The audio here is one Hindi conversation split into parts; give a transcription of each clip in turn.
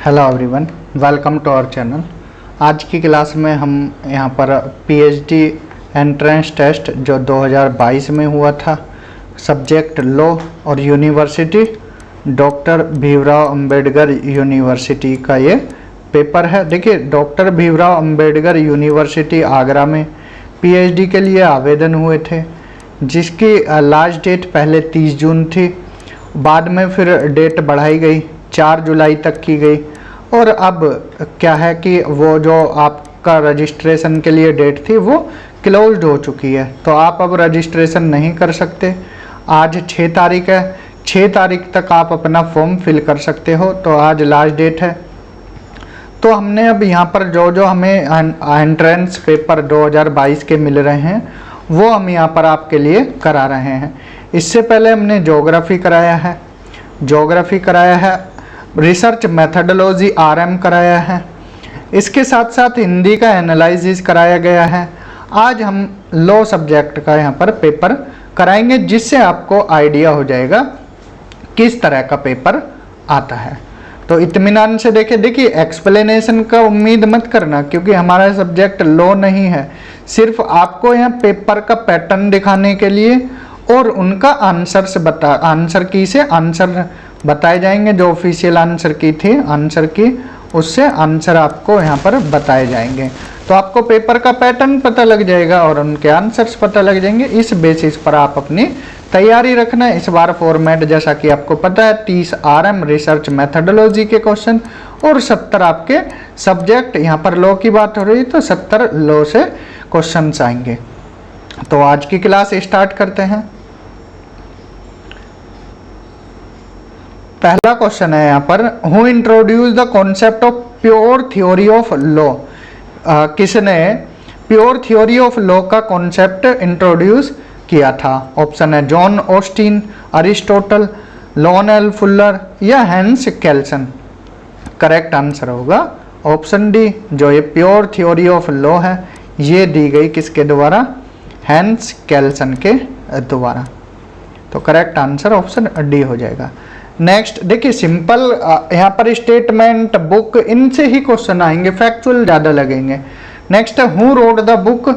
Hello everyone, welcome to our channel. आज की क्लास में हम यहाँ पर पीएचडी एंट्रेंस टेस्ट जो 2022 में हुआ था, सब्जेक्ट लॉ और university doctor Bhimrao Ambedkar university का ये पेपर है। देखिए, डॉक्टर भीमराव अंबेडकर यूनिवर्सिटी आगरा में पीएचडी के लिए आवेदन हुए थे, जिसकी लास्ट डेट पहले 30 जून थी, बाद में फिर डेट बढ़ाई गई 4 जुलाई तक की गई। और अब क्या है कि वो जो आपका रजिस्ट्रेशन के लिए डेट थी वो क्लोज्ड हो चुकी है, तो आप अब रजिस्ट्रेशन नहीं कर सकते। आज 6 तारीख है, 6 तारीख तक आप अपना फॉर्म फिल कर सकते हो, तो आज लास्ट डेट है। तो हमने अब यहाँ पर जो हमें एंट्रेंस पेपर 2022 के मिल रहे हैं वो हम यहाँ पर आपके लिए करा रहे हैं। इससे पहले हमने ज्योग्राफी कराया है, रिसर्च मेथडोलॉजी आरएम कराया है, इसके साथ साथ हिंदी का एनालिसिस कराया गया है। आज हम लॉ सब्जेक्ट का यहाँ पर पेपर कराएंगे, जिससे आपको आइडिया हो जाएगा किस तरह का पेपर आता है। तो इत्मीनान से देखिए एक्सप्लेनेशन का उम्मीद मत करना, क्योंकि हमारा सब्जेक्ट लॉ नहीं है। सिर्फ आपको यहाँ पेपर का पैटर्न दिखाने के लिए और उनका आंसर की से आंसर बताए जाएंगे, जो ऑफिशियल आंसर की थी आंसर की, उससे आंसर आपको यहाँ पर बताए जाएंगे। तो आपको पेपर का पैटर्न पता लग जाएगा और उनके आंसर्स पता लग जाएंगे। इस बेसिस पर आप अपनी तैयारी रखना। इस बार फॉर्मेट जैसा कि आपको पता है, 30 आरएम रिसर्च मेथडोलॉजी के क्वेश्चन और 70 आपके सब्जेक्ट। यहाँ पर लॉ की बात हो रही है तो 70 लॉ से क्वेश्चन आएंगे। तो आज की क्लास स्टार्ट करते हैं। पहला क्वेश्चन है यहाँ पर, who introduce the concept of pure theory of law. किसने प्योर थ्योरी ऑफ लॉ का कॉन्सेप्ट इंट्रोड्यूस किया था? ऑप्शन है John Austin, Aristotle, laurel Fuller या हैंस केल्सन। करेक्ट आंसर होगा ऑप्शन डी। जो ये प्योर थ्योरी ऑफ लॉ है ये दी गई किसके द्वारा? हैंस केल्सन के द्वारा। तो करेक्ट आंसर ऑप्शन डी हो जाएगा। नेक्स्ट देखिए, सिंपल यहाँ पर स्टेटमेंट, बुक, इनसे ही क्वेश्चन आएंगे, फैक्चुअल ज़्यादा लगेंगे। नेक्स्ट है, हु रोड द बुक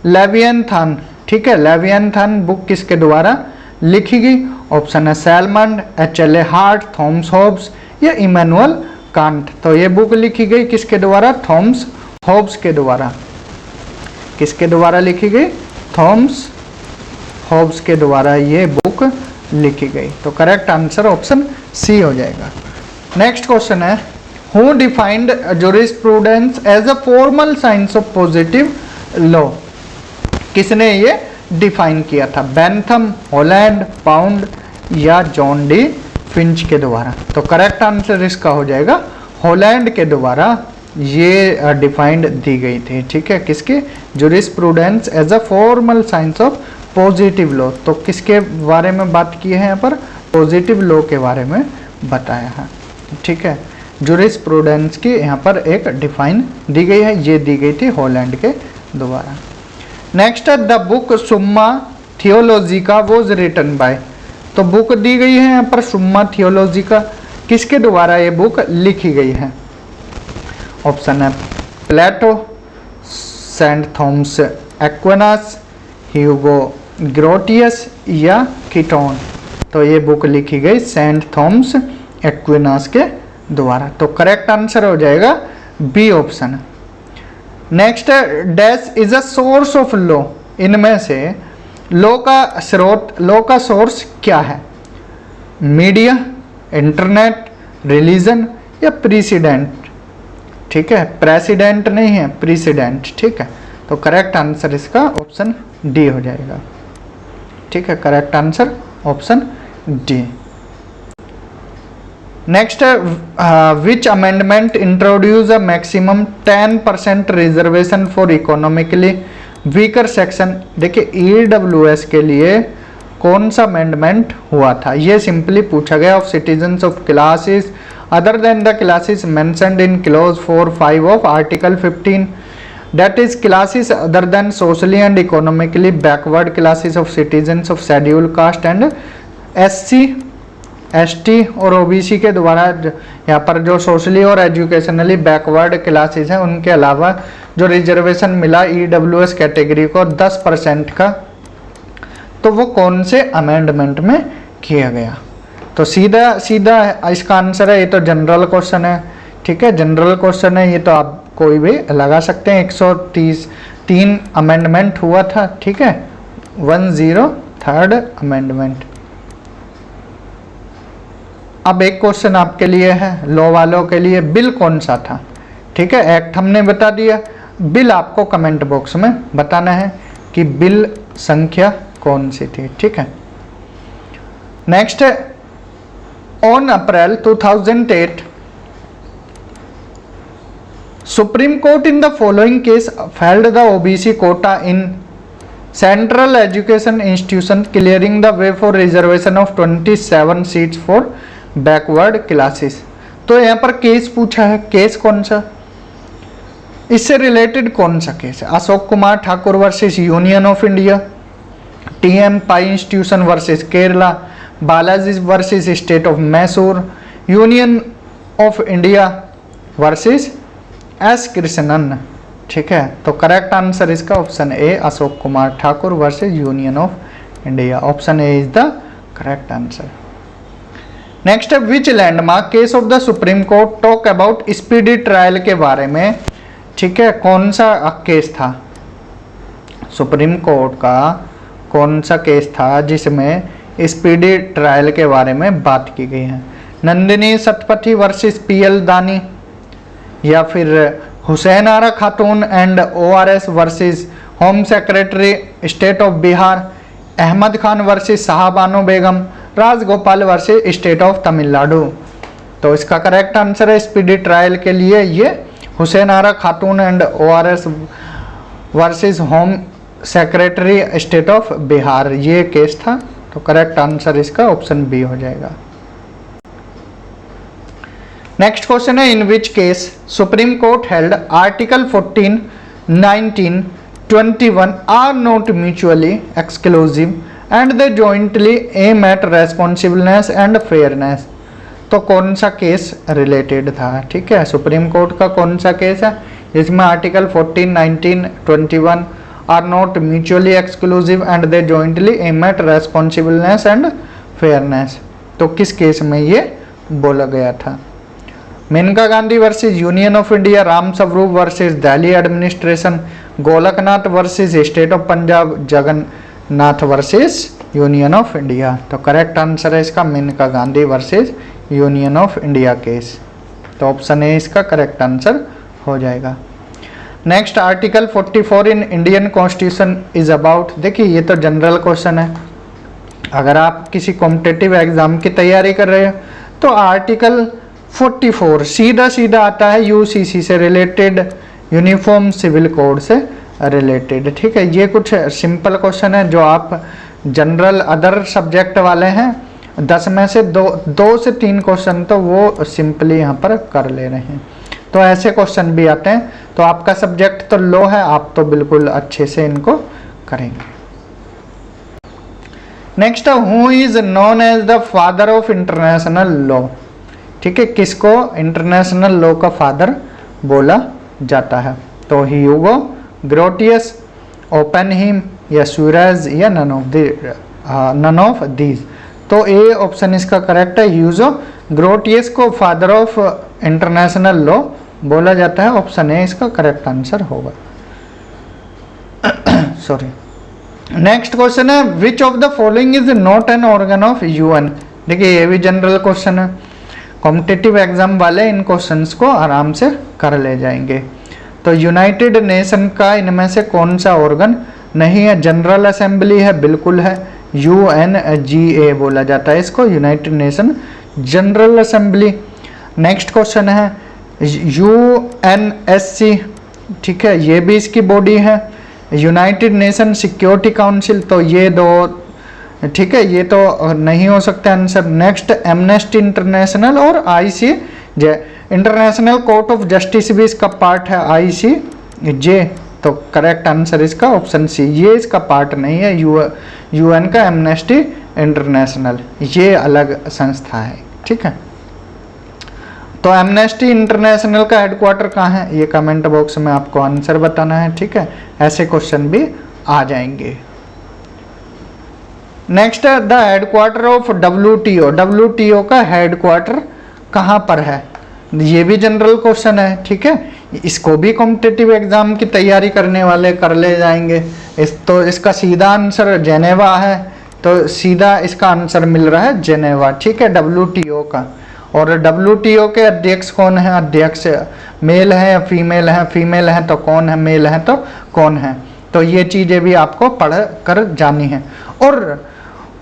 लेवियनथान। ठीक है, लेवियनथान बुक किसके द्वारा लिखी गई? ऑप्शन है सैलमंड, एच.एल.ए. हार्ट, थॉमस हॉब्स या इमैनुअल कांट। तो ये बुक लिखी गई किसके द्वारा? थॉमस हॉब्स के द्वारा। किसके द्वारा लिखी गई? थॉमस हॉब्स के द्वारा ये बुक लिखी गई। तो करेक्ट आंसर ऑप्शन सी हो जाएगा। नेक्स्ट क्वेश्चन है, who defined jurisprudence as a formal science of positive law. किसने ये डिफाइन किया था? बेंथम, हॉलैंड, पाउंड या जॉन डी फिंच के द्वारा। तो करेक्ट आंसर इसका हो जाएगा हॉलैंड के द्वारा ये डिफाइंड दी गई थी। ठीक है, किसके? Jurisprudence as a formal science of positive law. तो किसके बारे में बात की है यहाँ पर? पॉजिटिव लॉ के बारे में बताया है। ठीक है, जूरिस्प्रूडेंस की यहाँ पर एक डिफाइन दी गई है, ये दी गई थी हॉलैंड के द्वारा। नेक्स्ट है, द बुक सुम्मा थियोलॉजिका वॉज रिटन बाय। तो बुक दी गई है यहाँ पर सुम्मा थियोलॉजिका, किसके द्वारा ये बुक लिखी गई है? ऑप्शन है प्लेटो, सेंट थॉमस एक्विनास, ह्यूगो ग्रोटियस या कीटोन। तो ये बुक लिखी गई सेंट थॉमस एक्विनास के द्वारा। तो करेक्ट आंसर हो जाएगा बी ऑप्शन। नेक्स्ट है, dash is a source of law. इनमें से लॉ का स्रोत, लॉ का सोर्स क्या है? मीडिया, इंटरनेट, रिलीजन या प्रेसिडेंट। ठीक है, प्रेसिडेंट नहीं है, प्रेसिडेंट। ठीक है, तो करेक्ट आंसर इसका ऑप्शन डी हो जाएगा। ठीक है, correct answer option D. Next है, which amendment introduce a maximum 10% reservation for economically weaker section. देखिए, ईडब्ल्यूएस के लिए कौन सा अमेंडमेंट हुआ था? ये सिंपली पूछा गया। Of citizens of classes other than the classes mentioned in clause 4(5) of article 15, that is classes other than socially and economically backward classes of citizens of scheduled caste and SC ST और ओबीसी के द्वारा यहाँ पर जो सोशली और एजुकेशनली बैकवर्ड क्लासेस हैं उनके अलावा जो रिजर्वेशन मिला ईडब्ल्यूएस कैटेगरी को 10% का, तो वो कौन से अमेंडमेंट में किया गया। तो सीधा सीधा इसका आंसर है, ये तो जनरल क्वेश्चन है, ठीक है, जनरल क्वेश्चन है, ये तो आप कोई भी लगा सकते हैं। 133 अमेंडमेंट हुआ था, ठीक है, 103rd अमेंडमेंट। अब एक क्वेश्चन आपके लिए है, लॉ वालों के लिए, बिल कौन सा था, ठीक है, एक्ट हमने बता दिया, बिल आपको कमेंट बॉक्स में बताना है कि बिल संख्या कौन सी थी, ठीक है। नेक्स्ट है, on April 2008 supreme court in the following case failed the OBC Kota in central education institution clearing the way for reservation of 27 seats for backward classes. तो यहाँ पर केस पूछा है, केस कौन सा, इससे रिलेटेड कौन सा केस है। Ashok Kumar Thakur versus Union of India, TM Pai institution versus Kerala, Balaji versus State of Mysore, Union of India versus S Krishnan, ठीक है। तो करेक्ट आंसर इसका option A, Ashok Kumar Thakur versus Union of India, option A is the correct answer. Next है, which landmark case of the Supreme Court talk about speedy trial के बारे में, ठीक है, कौन सा केस था, सुप्रीम कोर्ट का कौन सा केस था जिसमें स्पीडी ट्रायल के बारे में बात की गई है। नंदिनी सतपथी वर्सेस पीएल दानी, या फिर Hussain Ara Khatoon and ORS versus Home Secretary State of Bihar, Ahmed Khan versus Shah Bano Begum, Rajagopal versus State of Tamil Nadu. तो इसका करेक्ट आंसर है स्पीडी ट्रायल के लिए ये Hussain Ara Khatoon and ORS versus Home Secretary State of Bihar, ये केस था। तो करेक्ट आंसर इसका ऑप्शन बी हो जाएगा। नेक्स्ट क्वेश्चन है, in which case Supreme Court held article 14, 19, 21 are not mutually exclusive and they jointly aim at responsibleness and fairness. तो कौन सा केस रिलेटेड था, ठीक है, सुप्रीम कोर्ट का कौन सा केस है जिसमें article 14, 19, 21 are not mutually exclusive and they jointly aim at responsibleness and fairness. तो किस केस में ये बोला गया था। Maneka Gandhi versus Union of India, Ram Swarup versus Delhi administration, Golaknath versus State of Punjab, Jagannath versus Union of India. तो करेक्ट आंसर है इसका Maneka Gandhi versus Union of India case. तो ऑप्शन ए इसका करेक्ट आंसर हो जाएगा। Next, article 44 in Indian constitution is about. देखिए ये तो जनरल क्वेश्चन है, अगर आप किसी कॉम्पिटिटिव एग्जाम की तैयारी कर रहे हो तो आर्टिकल 44 सीधा सीधा आता है यूसीसी से रिलेटेड, यूनिफॉर्म सिविल कोड से रिलेटेड, ठीक है। ये कुछ सिंपल क्वेश्चन है जो आप जनरल अदर सब्जेक्ट वाले हैं 10 में से 2 से 3 क्वेश्चन तो वो सिंपली यहाँ पर कर ले रहे हैं। तो ऐसे क्वेश्चन भी आते हैं। तो आपका सब्जेक्ट तो लॉ है, आप तो बिल्कुल अच्छे से इनको करेंगे। Next, who is known as the father of international law, ठीक है, किसको इंटरनेशनल लॉ का फादर बोला जाता है। तो ह्यूगो, ग्रोटियस, ओपेनहीम या सुरेज या नन ऑफ दीज। तो ए ऑप्शन इसका करेक्ट है, ह्यूगो ग्रोटियस को फादर ऑफ इंटरनेशनल लॉ बोला जाता है, ऑप्शन ए इसका करेक्ट आंसर होगा। सॉरी। नेक्स्ट क्वेश्चन है, विच of the following is not an organ of UN. देखिए ये भी जनरल क्वेश्चन है, कॉम्पिटिटिव एग्जाम वाले इन क्वेश्चंस को आराम से कर ले जाएंगे। तो यूनाइटेड नेशन का इनमें से कौन सा ऑर्गन नहीं है। जनरल असेंबली है, बिल्कुल है, UNGA बोला जाता है इसको, United nation general assembly. Next question है UNSC, ठीक है, ये भी इसकी बॉडी है। यूनाइटेड नेशन सिक्योरिटी काउंसिल, तो ये दो, ठीक है, ये तो नहीं हो सकता आंसर। नेक्स्ट, एमनेस्टी इंटरनेशनल और ICJ, international court of justice भी इसका पार्ट है, ICJ। तो करेक्ट आंसर इसका ऑप्शन सी, ये इसका पार्ट नहीं है, यूएन का एमनेस्टी इंटरनेशनल, ये अलग संस्था है, ठीक है। तो एमनेस्टी इंटरनेशनल का हेडक्वार्टर कहाँ है, ये कमेंट बॉक्स में आपको आंसर बताना है, ठीक है। ऐसे क्वेश्चन भी आ जाएंगे। नेक्स्ट है the headquarter of WTO। WTO का हेडक्वार्टर कहाँ पर है, ये भी जनरल क्वेश्चन है, ठीक है। इसको भी कॉम्पिटिटिव एग्जाम की तैयारी करने वाले कर ले जाएंगे। तो इसका सीधा आंसर जेनेवा है, तो सीधा इसका आंसर मिल रहा है जेनेवा, ठीक है, WTO का। और WTO के अध्यक्ष कौन है, अध्यक्ष मेल है या फीमेल है, फीमेल है तो कौन है, मेल है तो कौन है। तो ये चीज़ें भी आपको पढ़ कर जानी है। और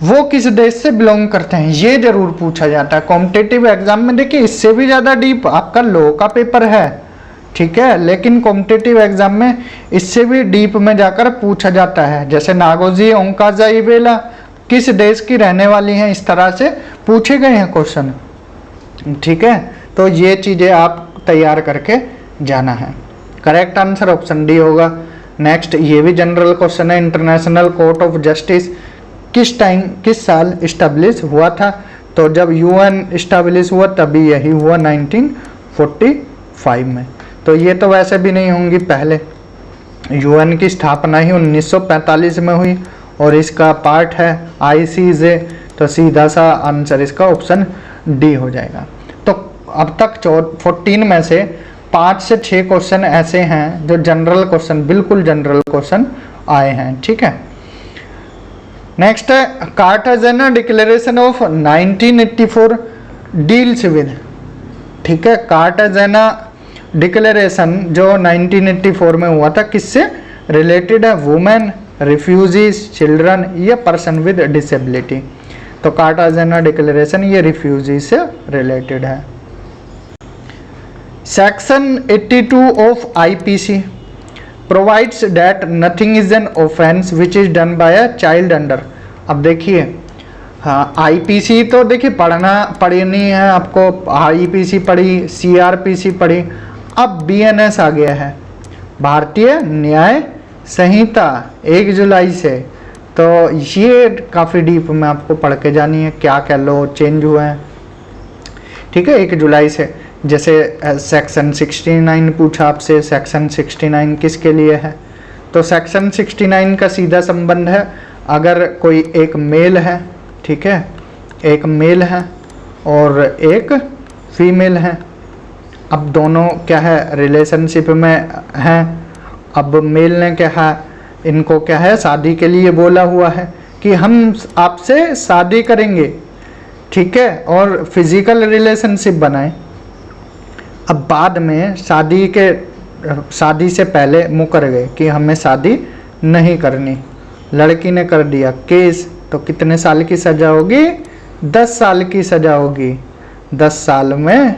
वो किस देश से बिलोंग करते हैं, ये जरूर पूछा जाता है कॉम्पिटिटिव एग्जाम में। देखिए इससे भी ज़्यादा डीप आपका लॉ का पेपर है, ठीक है, लेकिन कॉम्पिटिटिव एग्जाम में इससे भी डीप में जाकर पूछा जाता है। जैसे नागोजी ओंकाजाइवेला किस देश की रहने वाली हैं, इस तरह से पूछे गए हैं क्वेश्चन, ठीक है। तो ये चीज़ें आप तैयार करके जाना है। करेक्ट आंसर ऑप्शन डी होगा। नेक्स्ट, ये भी जनरल क्वेश्चन है, इंटरनेशनल कोर्ट ऑफ जस्टिस किस साल इस्टेब्लिश हुआ था। तो जब यूएन इस्टेब्लिश हुआ तभी यही हुआ 1945 में। तो ये तो वैसे भी नहीं होंगी, पहले यूएन की स्थापना ही 1945 में हुई और इसका पार्ट है ICJ। तो सीधा सा आंसर इसका ऑप्शन डी हो जाएगा। तो अब तक 14 में से 5 से 6 क्वेश्चन ऐसे हैं जो जनरल क्वेश्चन, बिल्कुल जनरल क्वेश्चन आए हैं, ठीक है। नेक्स्ट है Cartagena declaration of 1984 deals with, ठीक है। कार्टाजेना डिक्लेरेशन जो 1984 में हुआ था किससे रिलेटेड है, वुमेन, रिफ्यूजीज, चिल्ड्रन या पर्सन विद डिसेबिलिटी। तो कार्टाजेना डिक्लेरेशन ये रिफ्यूजी से रिलेटेड है। Section 82 of IPC provides that nothing is an offence which is done by a child under. अब देखिए, हाँ IPC तो देखिए पढ़नी है आपको, IPC पढ़ी, CRPC पढ़ी, अब BNS आ गया है, भारतीय न्याय संहिता 1 जुलाई से। तो ये काफ़ी डीप में आपको पढ़ के जानी है, क्या क्या लॉ चेंज हुए हैं, ठीक है, 1 जुलाई से। जैसे सेक्शन 69 पूछा आपसे, सेक्शन 69 किसके लिए है, तो सेक्शन 69 का सीधा संबंध है अगर कोई एक मेल है, ठीक है, एक मेल है और एक फीमेल है, अब दोनों क्या है रिलेशनशिप में हैं। अब मेल ने क्या है, इनको क्या है शादी के लिए बोला हुआ है कि हम आपसे शादी करेंगे, ठीक है, और फिजिकल रिलेशनशिप बनाएं। अब बाद में शादी से पहले मुकर गए कि हमें शादी नहीं करनी, लड़की ने कर दिया केस, तो कितने साल की सज़ा होगी, 10 साल की सज़ा होगी। 10 साल में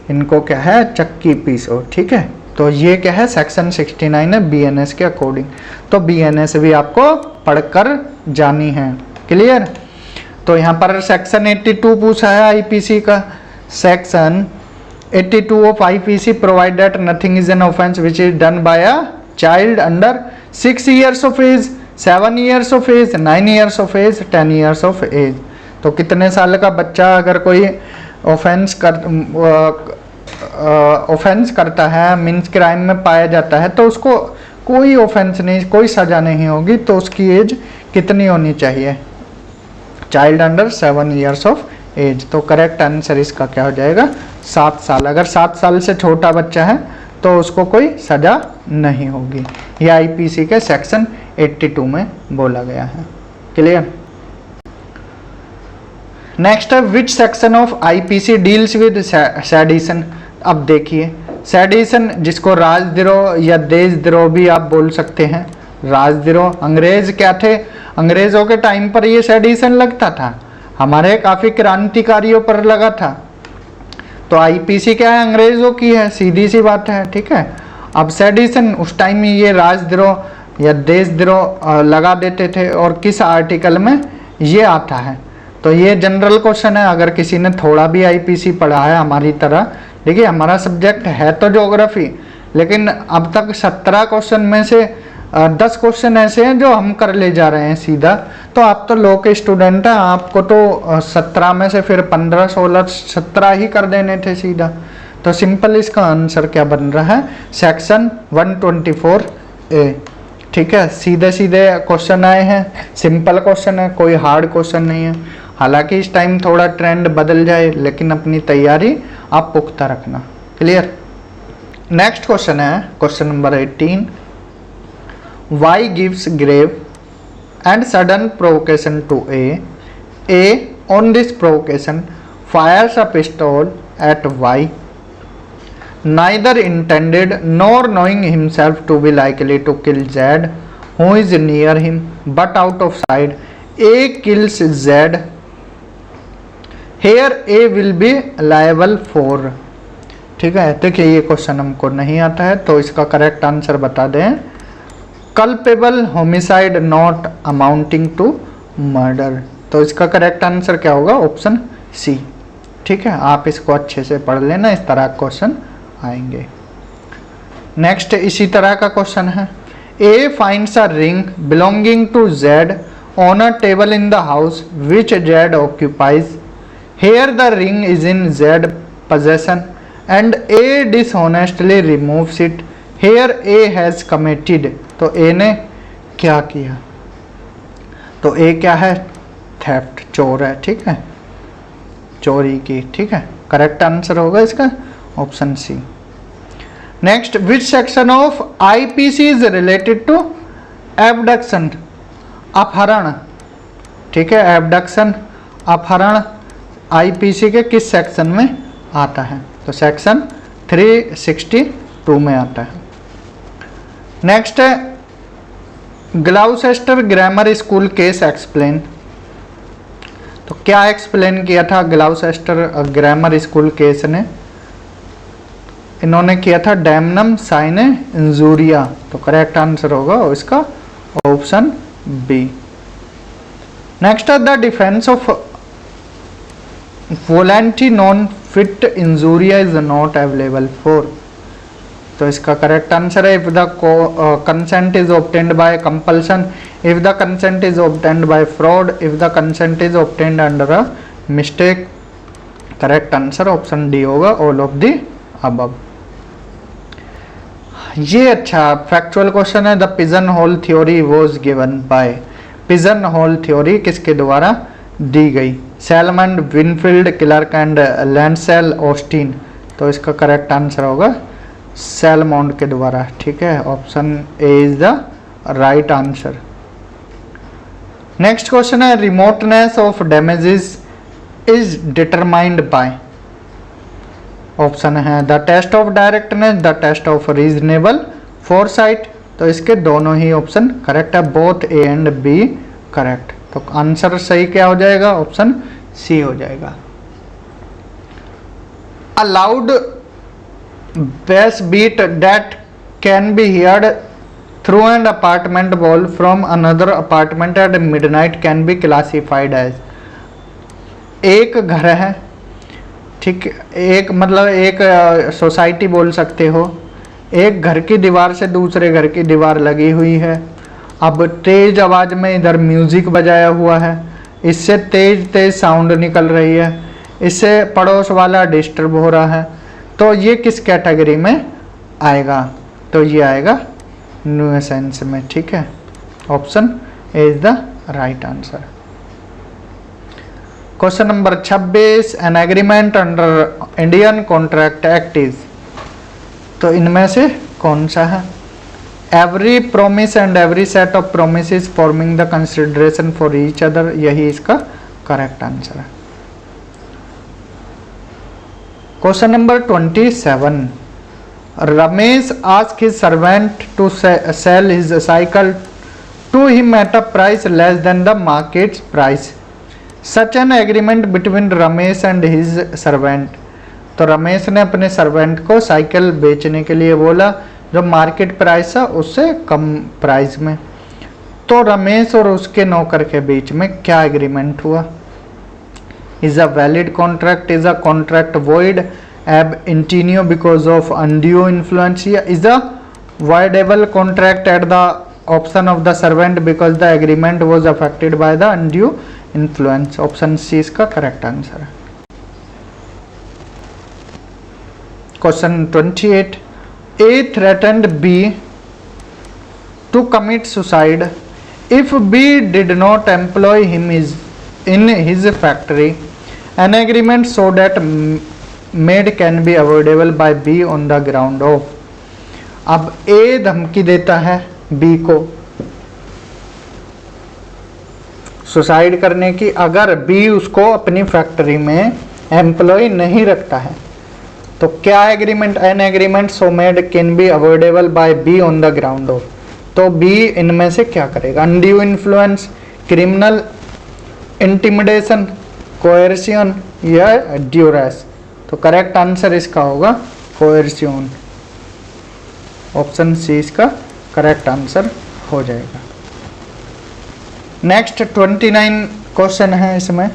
इनको क्या है चक्की पीसो, ठीक है। तो ये क्या है सेक्शन 69 है BNS के अकॉर्डिंग। तो BNS भी आपको पढ़कर जानी है, क्लियर। तो यहाँ पर सेक्शन 82 पूछा है IPC का। Section 82 of IPC provide that nothing is an offence which is done by a child under 6 years of age, 7 years of age, 9 years of age, 10 years of age. तो कितने साल का बच्चा अगर कोई ऑफेंस करता है, मीन्स क्राइम में पाया जाता है, तो उसको कोई ऑफेंस नहीं, कोई सज़ा नहीं होगी। तो उसकी एज कितनी होनी चाहिए, child under 7 years of age. तो करेक्ट आंसर इसका क्या हो जाएगा, 7 साल। अगर 7 साल से छोटा बच्चा है तो उसको कोई सज़ा नहीं होगी। यह IPC के सेक्शन 82 में बोला गया है, क्लियर। नेक्स्ट है विच section of IPC deals with sedition. अब देखिए सेडिशन, जिसको राजद्रोह या देशद्रोह भी आप बोल सकते हैं। राजद्रोह, अंग्रेज क्या थे, अंग्रेजों के टाइम पर ये सेडिशन लगता था, हमारे काफ़ी क्रांतिकारियों पर लगा था। तो IPC क्या है, अंग्रेजों की है, सीधी सी बात है, ठीक है। अब सेडिशन उस टाइम में ये राजद्रोह या देशद्रोह लगा देते थे, और किस आर्टिकल में ये आता है। तो ये जनरल क्वेश्चन है, अगर किसी ने थोड़ा भी IPC पढ़ा है हमारी तरह। देखिए हमारा सब्जेक्ट है तो ज्योग्राफी, लेकिन अब तक 17 क्वेश्चन में से 10 क्वेश्चन ऐसे हैं जो हम कर ले जा रहे हैं सीधा। तो आप तो लॉ के स्टूडेंट हैं, आपको तो 17 में से फिर 15, 16, 17 ही कर देने थे सीधा। तो सिंपल इसका आंसर क्या बन रहा है, सेक्शन 124A। ठीक है, सीधे सीधे क्वेश्चन आए हैं, सिंपल क्वेश्चन है, कोई हार्ड क्वेश्चन नहीं है। हालांकि इस टाइम थोड़ा ट्रेंड बदल जाए, लेकिन अपनी तैयारी आप पुख्ता रखना। क्लियर। नेक्स्ट क्वेश्चन है question number 18। Y gives grave and sudden provocation to A on this provocation fires a pistol at Y, neither intended nor knowing himself to be likely to kill Z who is near him, but out of sight A kills Z. Here A will be liable for। ठीक है, देखिए ये क्वेश्चन हमको नहीं आता है, तो इसका करेक्ट आंसर बता दें, culpable homicide not amounting to murder. तो इसका करेक्ट आंसर क्या होगा, ऑप्शन सी। ठीक है, आप इसको अच्छे से पढ़ लेना, इस तरह क्वेश्चन आएंगे। नेक्स्ट इसी तरह का क्वेश्चन है, A finds a ring belonging to Z on a table in the house which Z occupies, here the ring is in Z possession and A dishonestly removes it, here A has committed. तो ए ने क्या किया, तो ए क्या है, थेफ्ट, चोर है। ठीक है, चोरी की। ठीक है, करेक्ट आंसर होगा इसका option C. Next, which section of IPC is related to abduction, अपहरण। ठीक है, एबडक्शन, अपहरण आईपीसी के किस सेक्शन में आता है, तो सेक्शन 362 में आता है। नेक्स्ट है Gloucester grammar school case explain. तो क्या एक्सप्लेन किया था ग्लाउसेस्टर ग्रामर स्कूल केस ने, इन्होंने किया था डैमनम साइने इंजूरिया। तो करेक्ट आंसर होगा इसका ऑप्शन बी। नेक्स्ट है the defence of volenti non fit injuria is not available for. तो इसका करेक्ट आंसर है, if the consent is obtained by compulsion, if the consent is obtained by fraud, if the consent is obtained under a mistake. Correct answer option D होगा, ऑल ऑफ द अबव। ये अच्छा फैक्चुअल क्वेश्चन है, the pigeon whole theory was given by, pigeon whole theory किसके द्वारा दी गई, सैलमंड, विनफील्ड, क्लर्क एंड लैंडसेल ऑस्टिन। तो इसका करेक्ट आंसर होगा सैलमोंड के द्वारा। ठीक है, option A is the right answer. Next question है, remoteness of damages is determined by, option है the test of directness, the test of reasonable foresight. तो इसके दोनों ही ऑप्शन करेक्ट है, both A and B correct. तो आंसर सही क्या हो जाएगा, ऑप्शन सी हो जाएगा। A loud bass beat that can be heard through an apartment wall from another apartment at midnight can be classified as. एक घर है, ठीक, एक मतलब एक सोसाइटी बोल सकते हो, एक घर की दीवार से दूसरे घर की दीवार लगी हुई है। अब तेज आवाज़ में इधर म्यूजिक बजाया हुआ है, इससे तेज तेज साउंड निकल रही है, इससे पड़ोस वाला डिस्टर्ब हो रहा है। तो ये किस कैटेगरी में आएगा, तो ये आएगा न्यूसेंस में। ठीक है, option A is the right answer. Question number 26, an agreement under Indian contract act is. तो इनमें से कौन सा है, every promise and every set of promise forming the consideration for each other, यही इसका करेक्ट आंसर है। Question number 27, Ramesh ask his servant to sell his cycle to him at a price less than the market price, such an agreement between Ramesh and his servant. तो रमेश ने अपने सर्वेंट को साइकिल बेचने के लिए बोला जो मार्केट प्राइस है उससे कम प्राइस में। तो रमेश और उसके नौकर के बीच में क्या एग्रीमेंट हुआ, is a valid contract, is a contract void ab initio because of undue influence, is a voidable contract at the option of the servant because the agreement was affected by the undue influence. Option C इसका करेक्ट आंसर है। Question 28, A threatened B to commit suicide if B did not employ him in his factory, an agreement so that maid can be avoidable by B on the ground of। अब A धमकी देता है B को सुसाइड करने की अगर B उसको अपनी फैक्ट्री में एम्प्लॉय नहीं रखता है, तो क्या agreement? An agreement so made can be avoidable by B on the ground of. तो बी इनमें से क्या करेगा? Undue influence, criminal intimidation, coercion या ड्यूरेस। तो करेक्ट आंसर इसका होगा कोएर्सियन। ऑप्शन सी इसका करेक्ट आंसर हो जाएगा। नेक्स्ट 29 क्वेश्चन है इसमें,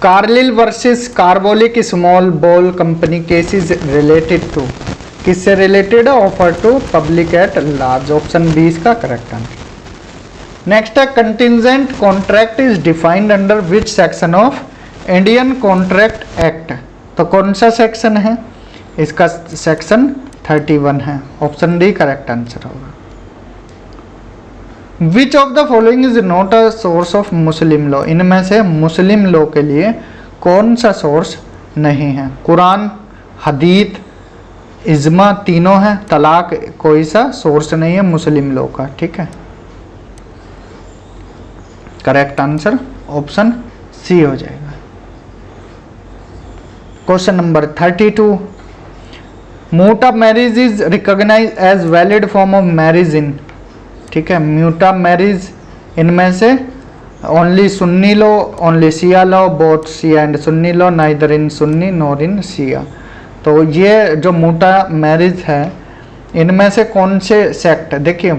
Carlill versus Carbolic small ball company case is related to. किससे रिलेटेड है? Offer to public at large. Option B इसका करेक्ट आंसर। नेक्स्ट है, contingent contract is defined under which section of Indian contract act. तो कौन सा सेक्शन है? इसका सेक्शन 31 है। ऑप्शन डी करेक्ट आंसर होगा। विच of the following is not a source of Muslim law. इनमें से मुस्लिम लॉ के लिए कौन सा सोर्स नहीं है? कुरान, हदीत, इज्मा, तीनों है। तलाक कोई सा सोर्स नहीं है मुस्लिम लॉ का। ठीक है, करेक्ट आंसर ऑप्शन सी हो जाएगा। क्वेश्चन नंबर 32, म्यूटा marriage is recognise as valid form of marriage in. ठीक है, म्यूटा मैरिज इनमें से only Sunni law, only Shia law, both Shia and Sunni law, neither in Sunni nor in Shia. तो ये जो म्यूटा मैरिज है इनमें से कौन से सेक्ट? देखिए,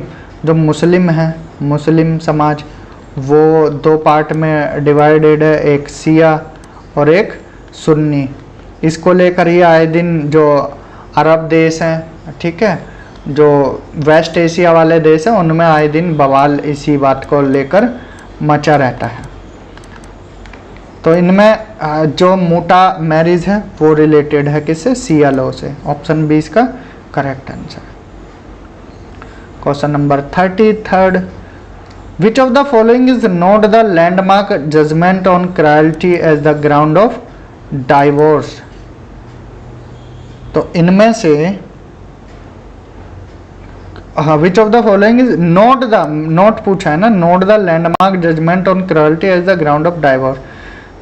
जो मुस्लिम है, मुस्लिम समाज, वो दो पार्ट में डिवाइडेड है, एक शिया और एक सुन्नी। इसको लेकर ही आए दिन जो अरब देश हैं, ठीक है, जो वेस्ट एशिया वाले देश हैं, उनमें आए दिन बवाल इसी बात को लेकर मचा रहता है। तो इनमें जो म्यूटा मैरिज है वो रिलेटेड है किससे? शिया लॉ से। ऑप्शन बी इसका correct answer. Question number 33, which of the following is not the landmark judgement on cruelty as the ground of divorce. तो इनमें से which of the following is not पूछा है ना, not the landmark judgement on cruelty as the ground of divorce.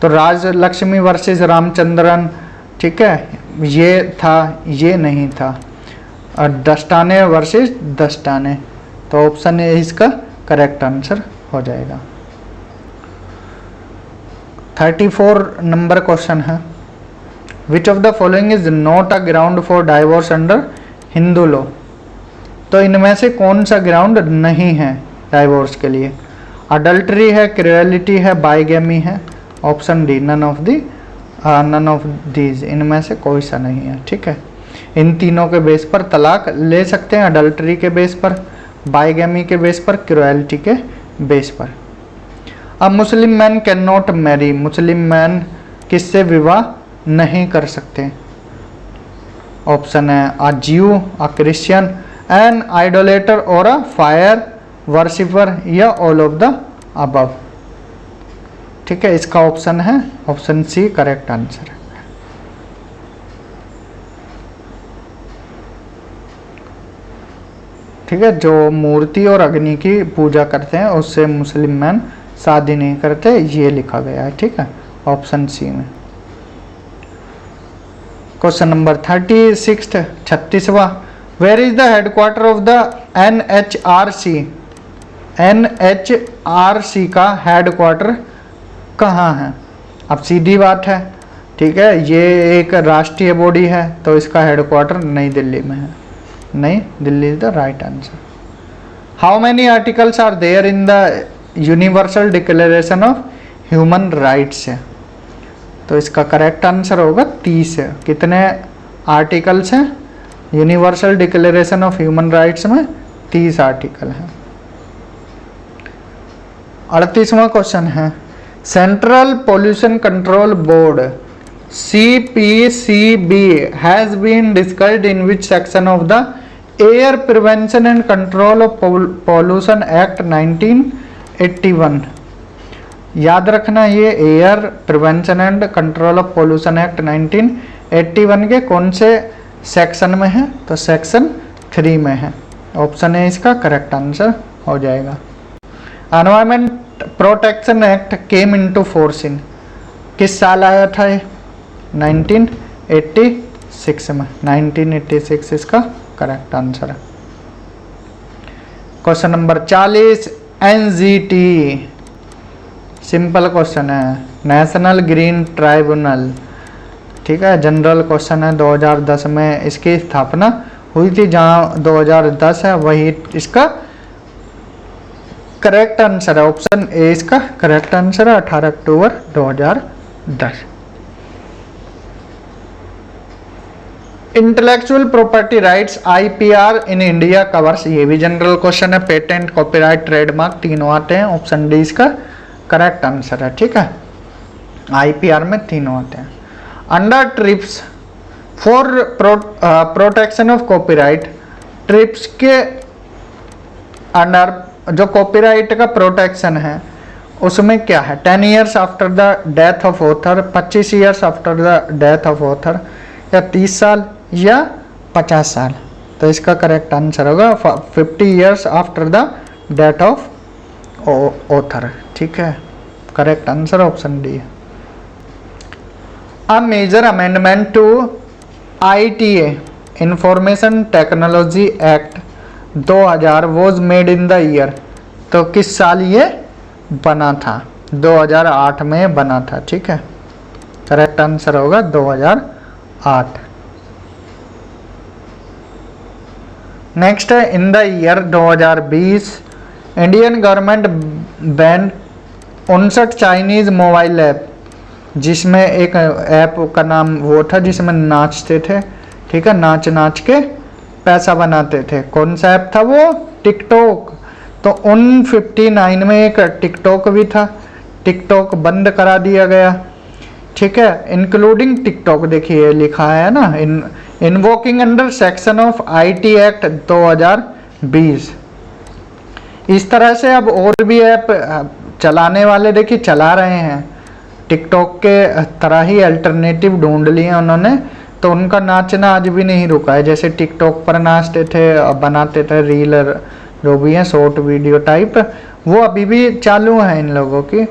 तो राजलक्ष्मी वर्सेस रामचंद्रन, ठीक है, ये था, ये नहीं था। और दस्ताने वर्सेस दस्ताने, तो ऑप्शन ए इसका करेक्ट आंसर हो जाएगा। 34 नंबर क्वेश्चन है, विच of the following is not a ground for divorce under Hindu law. तो इनमें से कौन सा ग्राउंड नहीं है डाइवोर्स के लिए? अडल्ट्री है, क्रूएलिटी है, बाइगेमी है। Option D none of these, इनमें से कोई सा नहीं है। ठीक है, इन तीनों के बेस पर तलाक ले सकते हैं, अडल्ट्री के बेस पर, बाइगेमी के बेस पर, क्रूएलिटी के बेस पर। अब Muslim man can not marry, Muslim man किससे विवाह नहीं कर सकते? ऑप्शन है अ ज्यू, अ क्रिश्चियन, एन आइडोलेटर और अ फायर वर्शिपर, या ऑल ऑफ द अबव। ठीक है, इसका ऑप्शन है ऑप्शन सी करेक्ट आंसर है। ठीक है, जो मूर्ति और अग्नि की पूजा करते हैं उससे मुस्लिम मैन शादी नहीं करते, ये लिखा गया है। ठीक है, ऑप्शन सी में। क्वेश्चन नंबर 36, 36वां, where is the headquarter of the NHRC। NHRC का हेडक्वार्टर कहाँ है? अब सीधी बात है, ठीक है, ये एक राष्ट्रीय बॉडी है, तो इसका हेडक्वार्टर नई दिल्ली में है। Nai Delhi is the right answer. How many articles are there in the universal declaration of human rights है? तो इसका करेक्ट आंसर होगा 30 है। कितने आर्टिकल्स हैं universal declaration of human rights में? 30 आर्टिकल हैं। 38वां क्वेश्चन है, central pollution control board CPCB has been discussed in which section of the air prevention and control of pollution act 1981। याद रखना ये air prevention and control of pollution act 1981 के कौन से सेक्शन में है, तो सेक्शन 3 में है। ऑप्शन ए इसका करेक्ट आंसर हो जाएगा। Environment protection act came into force in, किस साल आया था ये, 1986 में। 1986 इसका करेक्ट आंसर है। Question number 40, NGT simple question है, नेशनल ग्रीन ट्राइब्यूनल, ठीक है, जनरल क्वेश्चन है। 2010 में इसकी स्थापना हुई थी, जहां 2010 है वही इसका करेक्ट आंसर है। ऑप्शन ए इसका करेक्ट आंसर है, 18 अक्टूबर 2010। Intellectual property rights IPR in India covers, ये भी जनरल क्वेश्चन है। पेटेंट, कॉपीराइट, ट्रेडमार्क तीनों आते हैं। ऑप्शन डी इसका करेक्ट आंसर है, ठीक है। IPR में तीनों आते हैं। Under trips for protection of copyright, trips के अंडर जो कॉपीराइट का प्रोटेक्शन है उसमें क्या है, 10 years after the death of author, 25 years after the death of author, या 30 साल या 50 साल। तो इसका करेक्ट आंसर होगा 50 years after the death of author, ठीक है। करेक्ट आंसर ऑप्शन डी है। A major amendment to ITA information technology act 2000 was made in the year, तो किस साल ये बना था, 2008 में बना था, ठीक है। करेक्ट आंसर होगा 2008। नेक्स्ट है, इन the year 2020 Indian government ban 59 Chinese mobile app, जिसमें एक ऐप का नाम वो था जिसमें नाचते थे, ठीक है, नाच नाच के पैसा बनाते थे। कौन सा ऐप था वो, टिकटॉक। तो उन 59 में एक टिकटॉक भी था, टिकटॉक बंद करा दिया गया, ठीक है, इंक्लूडिंग टिकटॉक। देखिए लिखा है ना, invoking under section of IT act 2020। इस तरह से अब और भी ऐप चलाने वाले देखिए चला रहे हैं, टिकटॉक के तरह ही अल्टरनेटिव ढूंढ लिए उन्होंने, तो उनका नाचना आज भी नहीं रुका है। जैसे टिकटॉक पर नाचते थे, बनाते थे रील जो भी है शॉर्ट वीडियो टाइप, वो अभी भी चालू है इन लोगों की।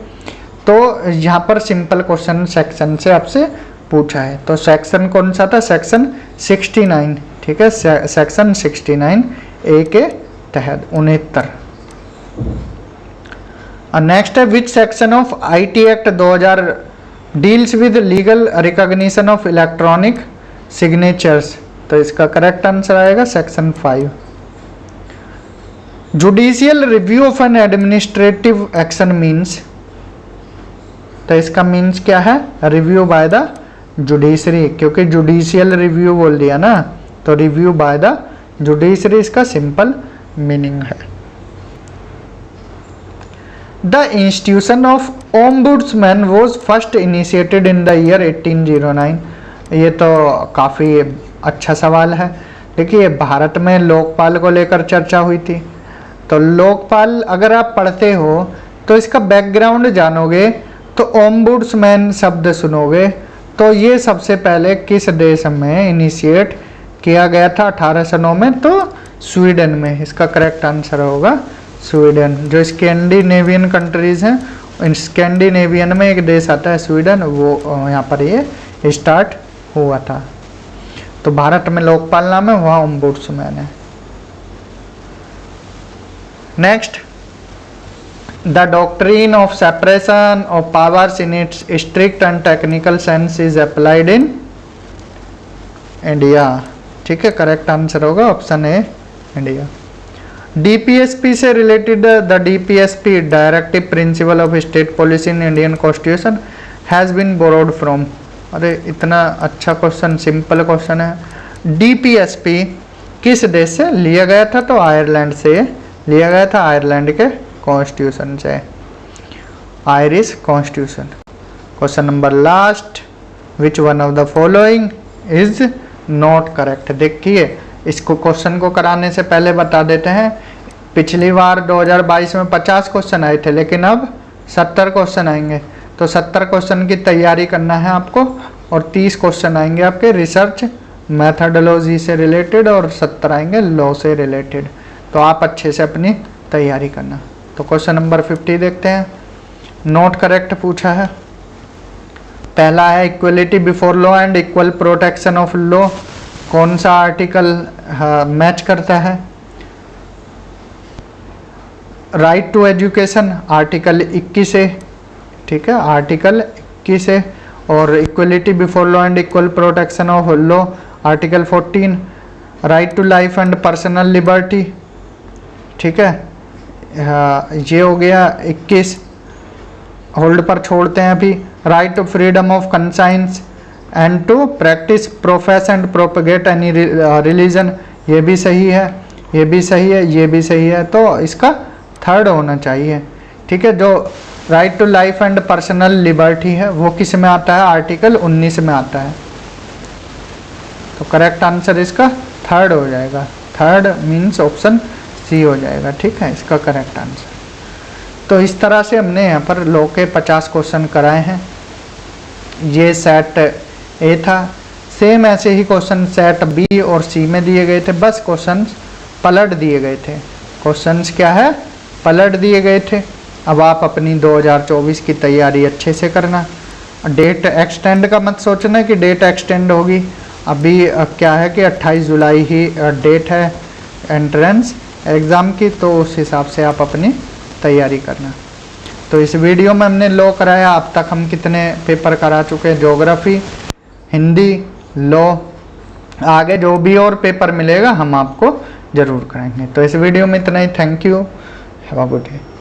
तो यहाँ पर सिंपल क्वेश्चन सेक्शन से आपसे पूछा है, तो सेक्शन कौन सा था, सेक्शन 69, ठीक है, सेक्शन 69 ए के तहत 69। नेक्स्ट है, विच section of IT act 2000 deals with legal recognition of electronic signatures, तो इसका करेक्ट आंसर आएगा section 5। Judicial review of N administrative action means, तो इसका मीन्स क्या है, रिव्यू बाय द जुडिशरी, क्योंकि जुडिशियल रिव्यू बोल दिया ना, तो रिव्यू बाय द जुडिशरी इसका सिंपल मीनिंग है। The institution of ombudsman was first initiated in the year 1809, ये तो काफ़ी अच्छा सवाल है। देखिए भारत में लोकपाल को लेकर चर्चा हुई थी, तो लोकपाल अगर आप पढ़ते हो तो इसका बैकग्राउंड जानोगे, तो ओम्बुड्समैन शब्द सुनोगे, तो ये सबसे पहले किस देश में इनिशिएट किया गया था 1809 में, तो स्वीडन में। इसका करेक्ट आंसर होगा स्वीडन। जो स्कैंडिनेवियन कंट्रीज हैं, स्कैंडिनेवियन में एक देश आता है स्वीडन, वो यहाँ पर ये स्टार्ट हुआ था। तो भारत में लोकपाल नाम है, वहाँ ओम्बुड्समैन है। Next, the doctrine of separation of powers in its strict and technical sense is applied in India, ठीक है। करेक्ट आंसर होगा ऑप्शन ए, इंडिया। DPSP से रिलेटेड, the DPSP directive principle of state policy in Indian constitution has been borrowed from. अरे इतना अच्छा क्वेश्चन, सिंपल क्वेश्चन है। DPSP किस देश से लिया गया था? तो आयरलैंड से लिया गया था, आयरलैंड के कॉन्स्टिट्यूशन से, Irish constitution. Question number last, which one of the following is not correct. देखिए इसको क्वेश्चन को कराने से पहले बता देते हैं, पिछली बार 2022 में 50 क्वेश्चन आए थे, लेकिन अब 70 क्वेश्चन आएंगे। तो 70 क्वेश्चन की तैयारी करना है आपको, और 30 क्वेश्चन आएंगे आपके रिसर्च मैथडोलॉजी से रिलेटेड, और 70 आएंगे लॉ से रिलेटेड। तो आप अच्छे से अपनी तैयारी करना। तो क्वेश्चन नंबर 50 देखते हैं। नॉट करेक्ट पूछा है। पहला है equality before law and equal protection of law, कौन सा आर्टिकल मैच करता है? राइट टू एजुकेशन आर्टिकल 21 है, ठीक है, आर्टिकल 21 है। और equality before law and equal protection of law article 14। Right to life and personal liberty, ठीक है, ये हो गया 21, होल्ड पर छोड़ते हैं अभी। Right to freedom of conscience and to practice profess and propagate any religion, ये भी सही है, ये भी सही है, ये भी सही है। तो इसका थर्ड होना चाहिए, ठीक है। जो right to life and personal liberty है वो किस में आता है? आर्टिकल 19 में आता है। तो करेक्ट आंसर इसका थर्ड हो जाएगा। थर्ड मीन्स ऑप्शन सी हो जाएगा, ठीक है, इसका करेक्ट आंसर। तो इस तरह से हमने यहाँ पर लॉ के 50 क्वेश्चन कराए हैं। ये सेट ए था। सेम ऐसे ही क्वेश्चन सेट बी और सी में दिए गए थे, बस क्वेश्चंस पलट दिए गए थे। क्वेश्चंस क्या है? पलट दिए गए थे। अब आप अपनी 2024 की तैयारी अच्छे से करना। डेट एक्सटेंड का मत सोचना कि डेट एक्सटेंड होगी। अभी क्या है कि 28 जुलाई ही डेट है एंट्रेंस एग्ज़ाम की, तो उस हिसाब से आप अपनी तैयारी करना। तो इस वीडियो में हमने लॉ कराया। अब तक हम कितने पेपर करा चुके हैं? Geography, Hindi, law. आगे जो भी और पेपर मिलेगा हम आपको ज़रूर कराएंगे। तो इस वीडियो में इतना ही। Thank you, have a good day.